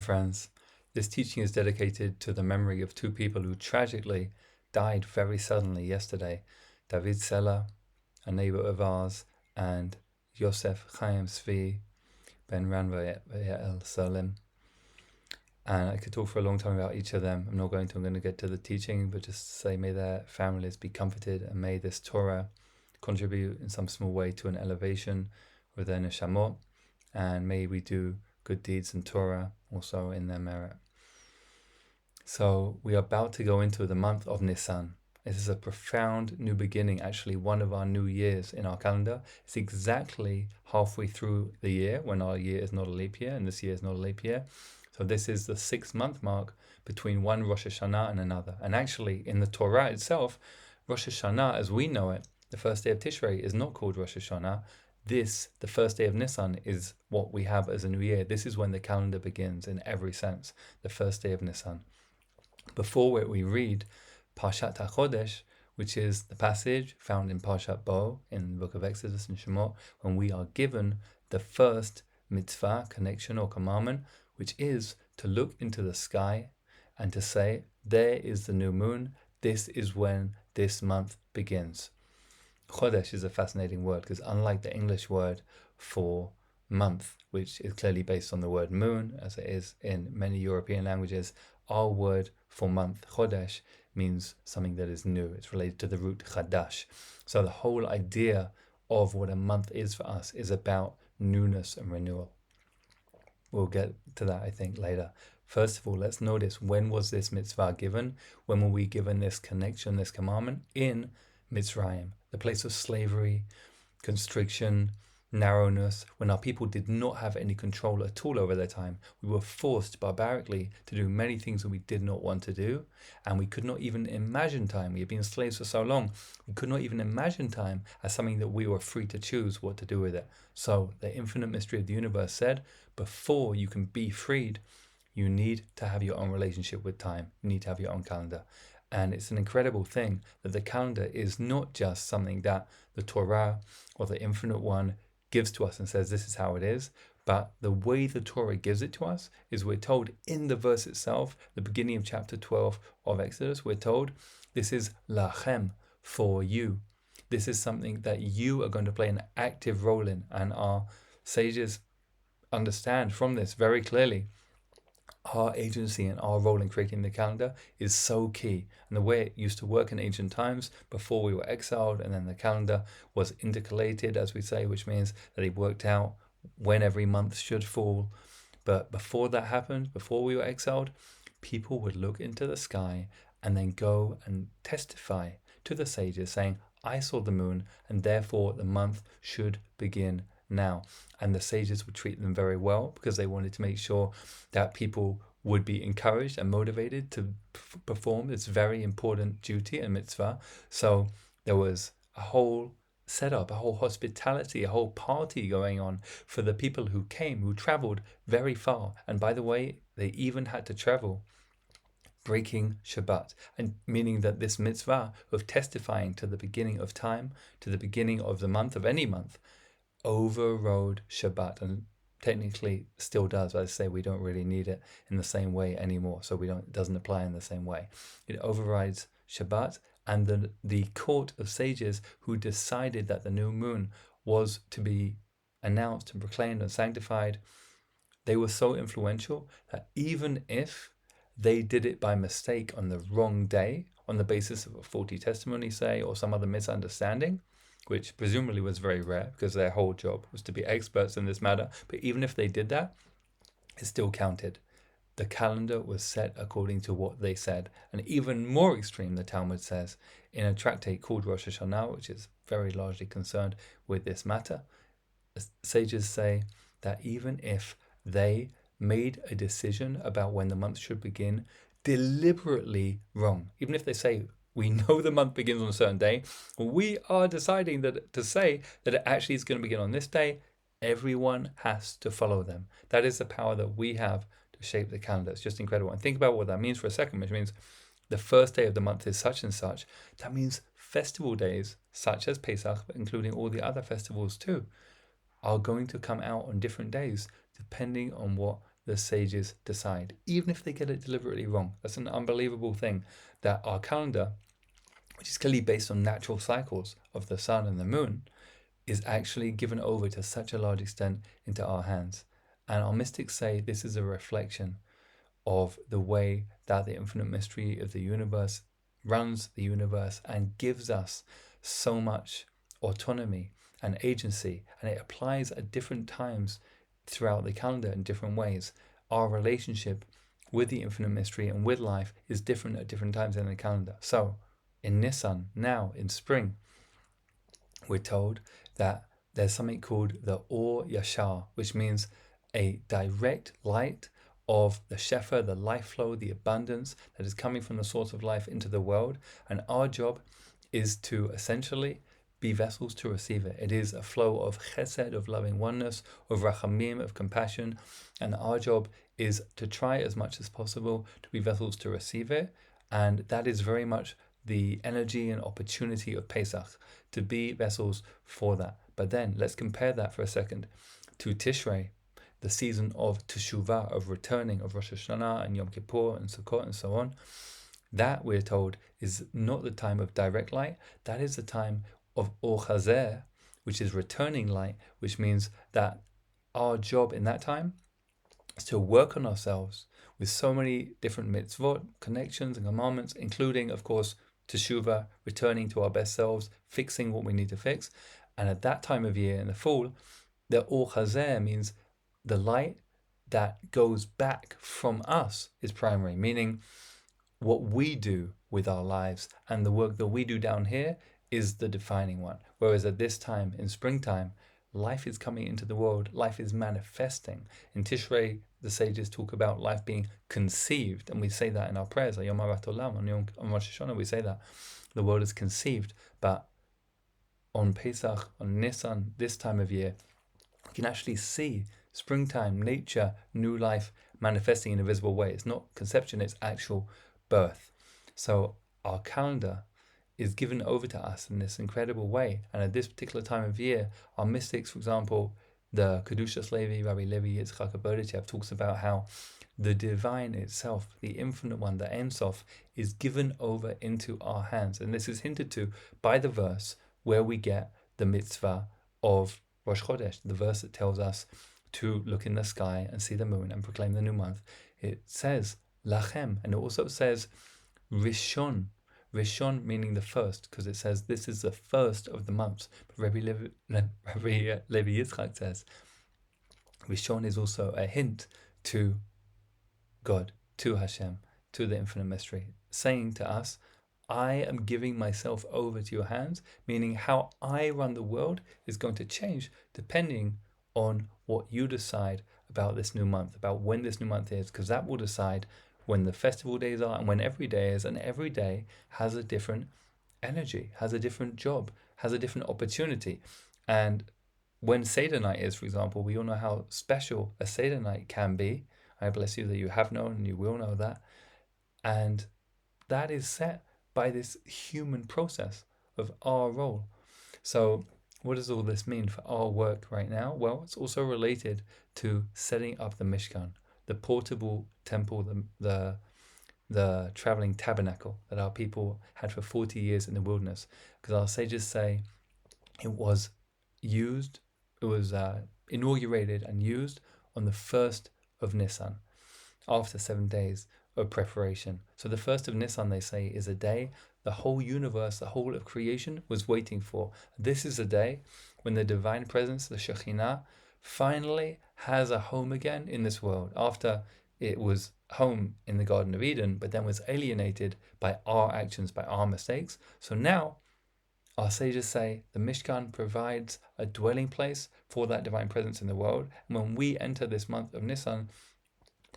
friends. This teaching is dedicated to the memory of two people who tragically died very suddenly yesterday. David Sela, a neighbor of ours, and Yosef Chaim Tzvi ben Raphael Serlin. And I could talk for a long time about each of them. I'm going to get to the teaching, but just say may their families be comforted, and may this Torah contribute in some small way to an elevation of their neshamot, and may we do good deeds in Torah also in their merit. So we are about to go into the month of Nisan. This is a profound new beginning, actually one of our new years in our calendar. It's exactly halfway through the year when our year is not a leap year, and this year is not a leap year. So this is the 6-month mark between one Rosh Hashanah and another. And actually in the Torah itself, Rosh Hashanah as we know it, the first day of Tishrei, is not called Rosh Hashanah. This, the first day of Nisan, is what we have as a new year. This is when the calendar begins in every sense, the first day of Nisan. Before we read Parshat HaChodesh, which is the passage found in Parshat Bo, in the book of Exodus and Shemot, when we are given the first mitzvah, connection or commandment, which is to look into the sky and to say, there is the new moon, this is when this month begins. Chodesh is a fascinating word because unlike the English word for month, which is clearly based on the word moon, as it is in many European languages, our word for month, Chodesh, means something that is new. It's related to the root chadash. So the whole idea of what a month is for us is about newness and renewal. We'll get to that, I think, later. First of all, let's notice, when was this mitzvah given? When were we given this connection, this commandment? In Mitzrayim, the place of slavery, constriction, narrowness, when our people did not have any control at all over their time. We were forced barbarically to do many things that we did not want to do, and we could not even imagine time. We had been slaves for so long, we could not even imagine time as something that we were free to choose what to do with it. So the infinite mystery of the universe said, before you can be freed, you need to have your own relationship with time. You need to have your own calendar. And it's an incredible thing that the calendar is not just something that the Torah or the Infinite One gives to us and says this is how it is, but the way the Torah gives it to us is we're told in the verse itself, the beginning of chapter 12 of Exodus, we're told this is lachem, for you. This is something that you are going to play an active role in, and our sages understand from this very clearly. Our agency and our role in creating the calendar is so key. And the way it used to work in ancient times, before we were exiled, and then the calendar was intercalated, as we say, which means that it worked out when every month should fall. But before that happened, before we were exiled, people would look into the sky and then go and testify to the sages saying, I saw the moon, and therefore the month should begin now. And the sages would treat them very well because they wanted to make sure that people would be encouraged and motivated to perform this very important duty and mitzvah. So there was a whole setup, a whole hospitality, a whole party going on for the people who came, who traveled very far. And by the way, they even had to travel breaking Shabbat, and meaning that this mitzvah of testifying to the beginning of time, to the beginning of the month, of any month, overrode Shabbat, and technically still does. But I say we don't really need it in the same way anymore, so it doesn't apply in the same way. It overrides Shabbat, and the court of sages who decided that the new moon was to be announced and proclaimed and sanctified, they were so influential that even if they did it by mistake on the wrong day, on the basis of a faulty testimony, say, or some other misunderstanding, which presumably was very rare because their whole job was to be experts in this matter. But even if they did that, it still counted. The calendar was set according to what they said. And even more extreme, the Talmud says, in a tractate called Rosh Hashanah, which is very largely concerned with this matter, sages say that even if they made a decision about when the month should begin deliberately wrong, even if they say, we know the month begins on a certain day, we are deciding to say that it actually is going to begin on this day, everyone has to follow them. That is the power that we have to shape the calendar. It's just incredible. And think about what that means for a second, which means the first day of the month is such and such. That means festival days, such as Pesach, but including all the other festivals too, are going to come out on different days, depending on what the sages decide, even if they get it deliberately wrong. That's an unbelievable thing, that our calendar, which is clearly based on natural cycles of the sun and the moon, is actually given over to such a large extent into our hands. And our mystics say this is a reflection of the way that the infinite mystery of the universe runs the universe and gives us so much autonomy and agency, and it applies at different times throughout the calendar in different ways. Our relationship with the infinite mystery and with life is different at different times in the calendar. So in Nisan, now in spring, we're told that there's something called the Or Yashar, which means a direct light of the Shefa, the life flow, the abundance that is coming from the source of life into the world. And our job is to essentially be vessels to receive it. It is a flow of chesed, of loving oneness, of rachamim, of compassion. And our job is to try as much as possible to be vessels to receive it. And that is very much the energy and opportunity of Pesach, to be vessels for that. But then let's compare that for a second to Tishrei, the season of Teshuvah, of returning, of Rosh Hashanah and Yom Kippur and Sukkot and so on. That, we're told, is not the time of direct light. That is the time of Or Chazer, which is returning light, which means that our job in that time is to work on ourselves with so many different mitzvot, connections and commandments, including, of course, Teshuvah, returning to our best selves, fixing what we need to fix. And at that time of year, in the fall, the Or Chazer means the light that goes back from us is primary, meaning what we do with our lives and the work that we do down here is the defining one. Whereas at this time, in springtime, life is coming into the world, life is manifesting. In Tishrei, the sages talk about life being conceived, and we say that in our prayers, Yom Harat Olam, on Rosh Hashanah, we say that the world is conceived. But on Pesach, on Nisan, this time of year, you can actually see springtime, nature, new life manifesting in a visible way. It's not conception, it's actual birth. So our calendar is given over to us in this incredible way. And at this particular time of year, our mystics, for example, the Kedushas Levi, Rabbi Levi Yitzchak Aboditchev, talks about how the divine itself, the infinite one, the Ein Sof, is given over into our hands. And this is hinted to by the verse where we get the mitzvah of Rosh Chodesh, the verse that tells us to look in the sky and see the moon and proclaim the new month. It says Lachem, and it also says Rishon. Rishon meaning the first, because it says this is the first of the months. But Rabbi Levi Yitzchak says Rishon is also a hint to God, to Hashem, to the infinite mystery, saying to us, I am giving myself over to your hands, meaning how I run the world is going to change depending on what you decide about this new month, about when this new month is, because that will decide when the festival days are and when every day is, and every day has a different energy, has a different job, has a different opportunity. And when Seder night is, for example, we all know how special a Seder night can be. I bless you that you have known and you will know that. And that is set by this human process of our role. So what does all this mean for our work right now? Well, it's also related to setting up the Mishkan, the portable temple, the traveling tabernacle that our people had for 40 years in the wilderness. Because our sages say it was inaugurated and used on the 1st of Nisan, after 7 days of preparation. So the 1st of Nisan, they say, is a day the whole universe, the whole of creation was waiting for. This is a day when the divine presence, the Shekhinah, finally has a home again in this world, after it was home in the Garden of Eden, but then was alienated by our actions, by our mistakes. So now, our sages say the Mishkan provides a dwelling place for that divine presence in the world. And when we enter this month of Nisan,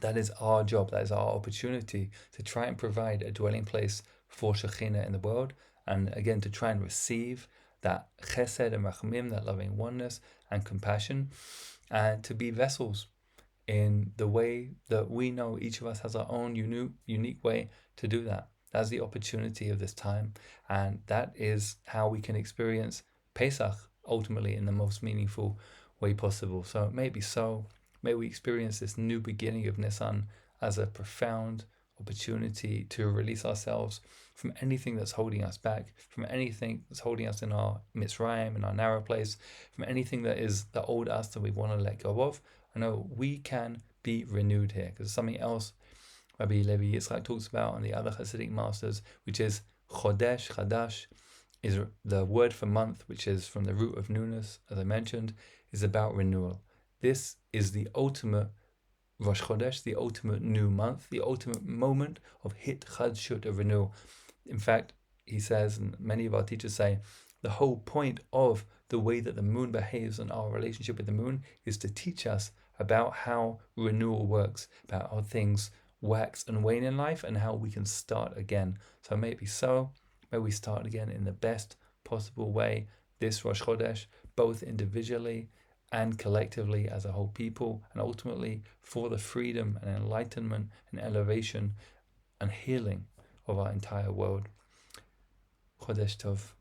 that is our job, that is our opportunity to try and provide a dwelling place for Shekhinah in the world, and again to try and receive that chesed and rachamim, that loving oneness and compassion, and to be vessels in the way that we know each of us has our own unique way to do that. That's the opportunity of this time, and that is how we can experience Pesach ultimately in the most meaningful way possible. So it may be so May we experience this new beginning of Nisan as a profound opportunity to release ourselves from anything that's holding us back, from anything that's holding us in our Mitzrayim, in our narrow place, from anything that is the old us that we want to let go of. I know we can be renewed here, because something else Rabbi Levi Yitzchak talks about and the other Hasidic masters, which is Chodesh, Chadash, is the word for month, which is from the root of newness, as I mentioned, is about renewal. This is the ultimate Rosh Chodesh, the ultimate new month, the ultimate moment of hit chadshut, of renewal. In fact, he says, and many of our teachers say, the whole point of the way that the moon behaves and our relationship with the moon is to teach us about how renewal works, about how things wax and wane in life and how we can start again. So may it be so. May we start again in the best possible way this Rosh Chodesh, both individually and collectively as a whole people, and ultimately for the freedom and enlightenment and elevation and healing of our entire world. Chodesh Tov.